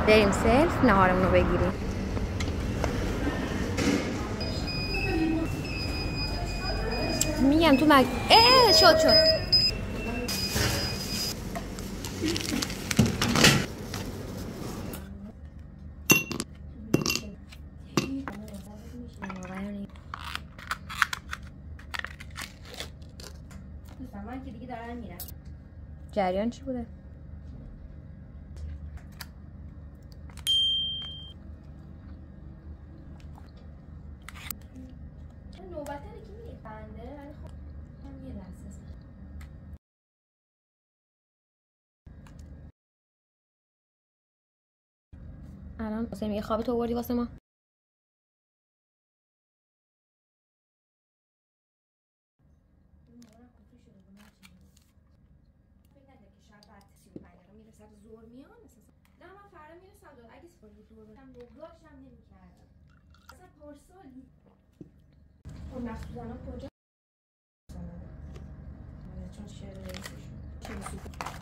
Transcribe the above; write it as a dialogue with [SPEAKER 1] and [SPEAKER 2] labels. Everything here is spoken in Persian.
[SPEAKER 1] بریم سلف نهارمون رو بگیریم. میگم تو شد
[SPEAKER 2] من که دیگه دارم میرم.
[SPEAKER 1] جریان چی بوده؟
[SPEAKER 2] نوبت داره که میخنده ولی خب من یه لحظه
[SPEAKER 1] الان واسه یه خواب تو آوردی واسه ما؟
[SPEAKER 2] زور میان اساسا. نه من فردا میرسم اگه سوالی دور بودم نگاهش هم نمی‌کردم. اصلا پارسال اون مخصوصا کجا چون شعر رئیسشون